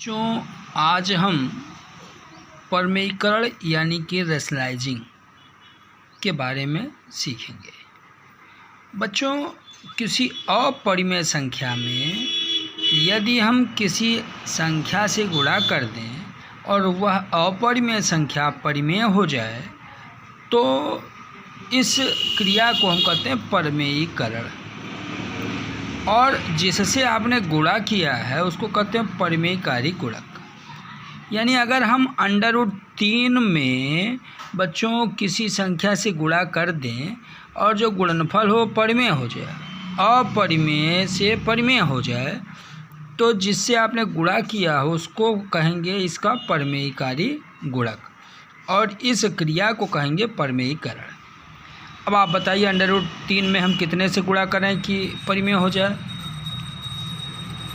बच्चों, आज हम परमेयीकरण यानी कि रैशनलाइजिंग के बारे में सीखेंगे। बच्चों, किसी अपरिमेय संख्या में यदि हम किसी संख्या से गुणा कर दें और वह अपरिमेय संख्या परिमेय हो जाए तो इस क्रिया को हम कहते हैं परमेयीकरण। और जिससे आपने गुणा किया है उसको कहते हैं परमेयकारी गुणक। यानी अगर हम √3 में बच्चों किसी संख्या से गुणा कर दें और जो गुणनफल हो परिमेय हो जाए, अपरिमेय से परिमेय हो जाए, तो जिससे आपने गुणा किया हो उसको कहेंगे इसका परमेयकारी गुणक और इस क्रिया को कहेंगे परमेयीकरण। अब आप बताइए √3 में हम कितने से गुणा करें कि परिमेय हो जाए।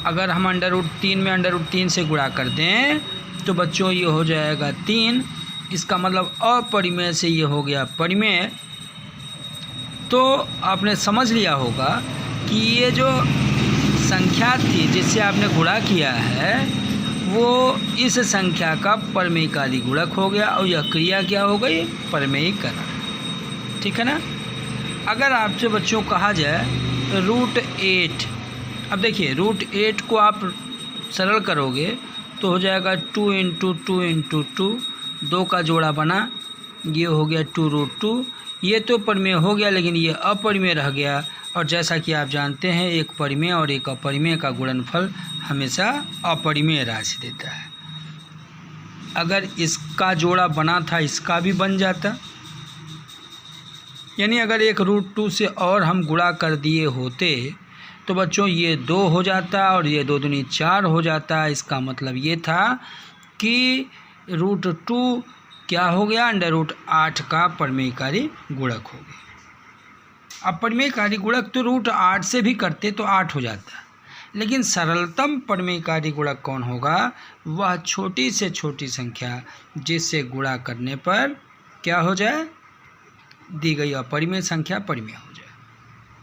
अगर हम √3 में √3 से गुणा कर दें तो बच्चों ये हो जाएगा 3। इसका मतलब अपरिमेय से ये हो गया परिमेय। तो आपने समझ लिया होगा कि ये जो संख्या थी जिससे आपने गुणा किया है वो इस संख्या का परमेयकारी गुणक हो गया और यह क्रिया क्या हो गई, परमेयीकरण। ठीक है ना। अगर आपसे बच्चों कहा जाए √8, अब देखिए √8 को आप सरल करोगे तो हो जाएगा 2 × 2 × 2, 2 का जोड़ा बना, ये हो गया 2√2। ये तो परिमेय हो गया लेकिन ये अपरिमेय रह गया। और जैसा कि आप जानते हैं एक परिमेय और एक अपरिमेय का गुणनफल हमेशा अपरिमेय राशि देता है। अगर इसका जोड़ा बना था इसका भी बन जाता, यानी अगर एक √2 से और हम गुणा कर दिए होते तो बच्चों ये 2 हो जाता और ये 2 दूनी 4 हो जाता। इसका मतलब ये था कि √2 क्या हो गया, √8 का परमेयकारी गुणक हो गया। अब परमेयकारी गुणक तो √8 से भी करते तो 8 हो जाता, लेकिन सरलतम परमेयकारी गुणक कौन होगा, वह छोटी से छोटी संख्या जिससे गुणा करने पर क्या हो जाए, दी गई अपरिमेय संख्या परिमेय हो जाए।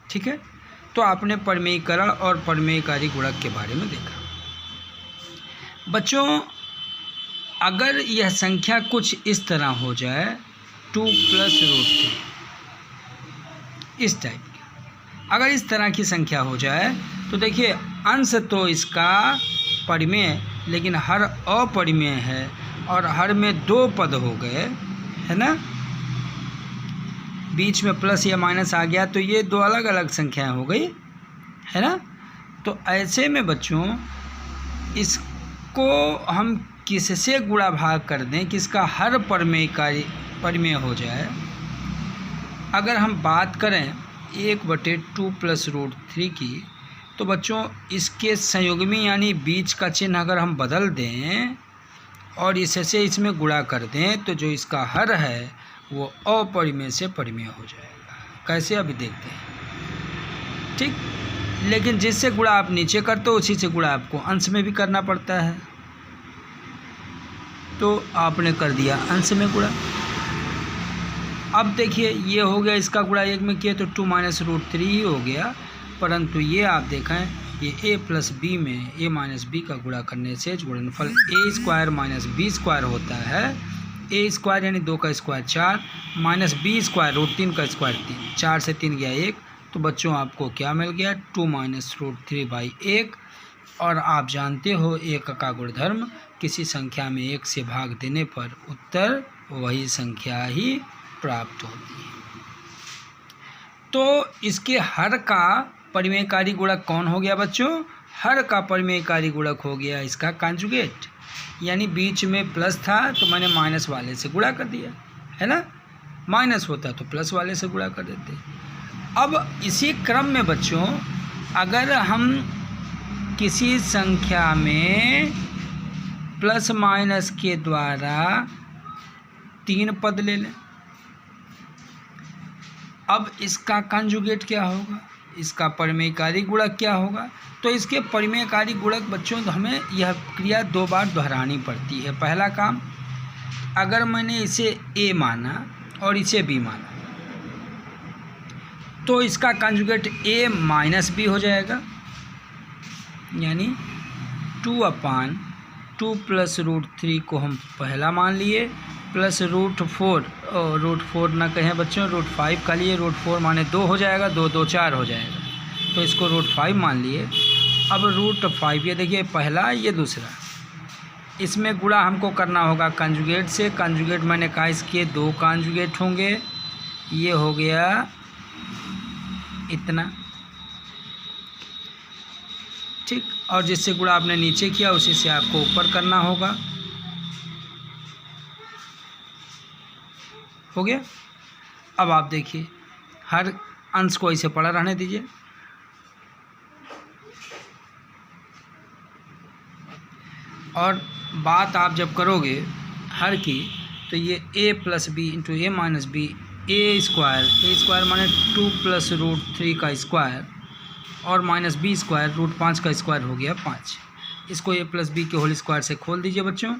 ठीक है। तो आपने परमेयीकरण और परमेयकारी गुणक के बारे में देखा। बच्चों, अगर यह संख्या कुछ इस तरह हो जाए 2 + √3, इस टाइप की अगर इस तरह की संख्या हो जाए तो देखिए अंश तो इसका परिमेय लेकिन हर अपरिमेय है और हर में 2 पद हो गए, है ना। बीच में प्लस या माइनस आ गया तो ये 2 अलग अलग संख्याएं हो गई, है ना। तो ऐसे में बच्चों इसको हम किससे गुणा भाग कर दें कि इसका हर परिमेय हो जाए। अगर हम बात करें 1/2 + √3 की तो बच्चों इसके संयुग्मी यानी बीच का चिन्ह अगर हम बदल दें और इससे इसमें गुणा कर दें तो जो इसका हर है वो अपरिमेय से परिमेय हो जाएगा। कैसे, अभी देखते हैं। ठीक। लेकिन जिससे गुणा आप नीचे करते हो उसी से गुणा आपको अंश में भी करना पड़ता है। तो आपने कर दिया अंश में गुणा। अब देखिए ये हो गया, इसका गुणा 1 में किया तो 2 - √3 ही हो गया। परंतु ये आप देखें ये a + b में a - b का गुणा करने से गुणनफल a² - b² होता है। a² यानी 2 का स्क्वायर 4 - b² √3 का स्क्वायर 3, 4 से 3 गया 1। तो बच्चों आपको क्या मिल गया, 2 - √3/1। और आप जानते हो एक का गुणधर्म, किसी संख्या में 1 से भाग देने पर उत्तर वही संख्या ही प्राप्त होती है। तो इसके हर का परमेयकारी गुणक कौन हो गया बच्चों, हर का परमेयकारी गुणक हो गया इसका कॉन्जुगेट। यानी बीच में प्लस था तो मैंने माइनस वाले से गुणा कर दिया, है ना। माइनस होता तो प्लस वाले से गुणा कर देते। अब इसी क्रम में बच्चों अगर हम किसी संख्या में प्लस माइनस के द्वारा 3 पद ले लें, अब इसका कॉन्जुगेट क्या होगा, इसका परमेयकारी गुणक क्या होगा। तो इसके परमेयकारी गुणक बच्चों हमें यह क्रिया 2 बार दोहरानी पड़ती है। पहला काम, अगर मैंने इसे a माना और इसे b माना तो इसका कॉन्जुगेट a - b हो जाएगा, यानी 2/(a 2 प्लस रूट 3 को हम पहला मान लिए, प्लस रूट 4 ना कहें बच्चों, रूट 5 का लिए। रूट 4 माने 2 हो जाएगा, 2 2 4 हो जाएगा, तो इसको रूट 5 मान लिए। अब रूट 5, ये देखिए पहला, ये दूसरा, इसमें गुणा हमको करना होगा कंजुगेट से। कंजुगेट मैंने कहा इसके 2 कंजुगेट होंगे, ये हो गया इतना, ठीक। और जिससे गुणा आपने नीचे किया उसी से आपको ऊपर करना होगा, हो गया। अब आप देखिए हर अंश को ऐसे पड़ा रहने दीजिए। और बात आप जब करोगे हर की, तो ये a plus b into a minus b, a square माने 2 प्लस रूट 3 का स्क्वायर और माइनस बी स्क्वायर रूट 5 का स्क्वायर हो गया 5। इसको a प्लस बी के होल स्क्वायर से खोल दीजिए बच्चों।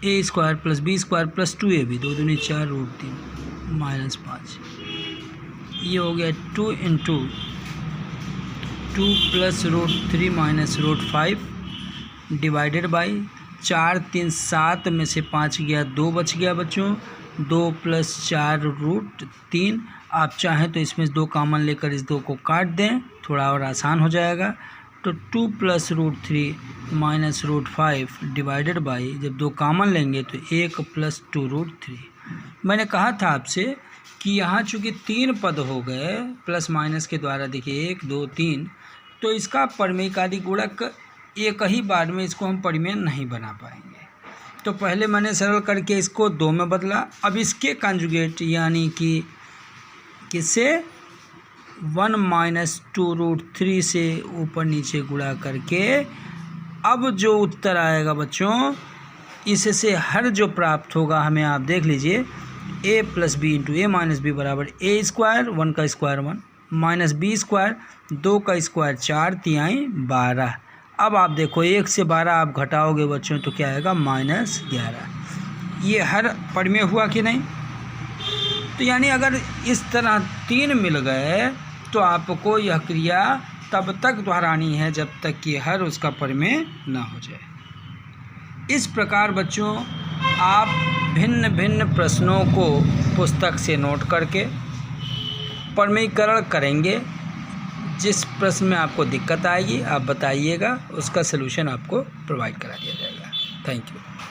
A square plus B square plus 2ab, 2 दूनी 4 रूट 3 माइनस 5, ये हो गया 2 into 2 plus root 3 minus root 5 divided by 4 3 7 में से 5 गया, 2 बच गया बच्चों, 2 प्लस 4 रूट 3। आप चाहें तो इसमें 2 कॉमन लेकर इस 2 को काट दें, थोड़ा और आसान हो जाएगा। तो 2 plus root 3 minus root 5 divided by, जब 2 कॉमन लेंगे तो 1 प्लस 2 रूट 3। मैंने कहा था आपसे कि यहाँ चूँकि 3 पद हो गए प्लस माइनस के द्वारा, देखिए 1 2 3, तो इसका परिमेयिकादि गुणक एक ही बार में इसको हम परिमेय नहीं बना पाएंगे। तो पहले मैंने सरल करके इसको 2 में बदला। अब इसके कंजुगेट यानी कि किससे, 1 माइनस 2 रूट 3 से ऊपर नीचे गुणा करके, अब जो उत्तर आएगा बच्चों, इससे हर जो प्राप्त होगा हमें, आप देख लीजिए, a plus b into a minus b बराबर a स्क्वायर, 1 का स्क्वायर 1 माइनस बी स्क्वायर, 2 का स्क्वायर 4 तिहाई 12। अब आप देखो 1 से 12 आप घटाओगे बच्चों तो क्या आएगा, माइनस 11। ये हर परिमेय हुआ कि नहीं? तो यानी अगर इस तरह 3 मिल गए तो आपको यह क्रिया तब तक दोहरानी है जब तक कि हर उसका परिमेय ना हो जाए। इस प्रकार बच्चों आप भिन्न भिन्न प्रश्नों को पुस्तक से नोट करके परिमेयीकरण करेंगे। जिस प्रश्न में आपको दिक्कत आएगी आप बताइएगा, उसका सलूशन आपको प्रोवाइड करा दिया जाएगा। Thank you.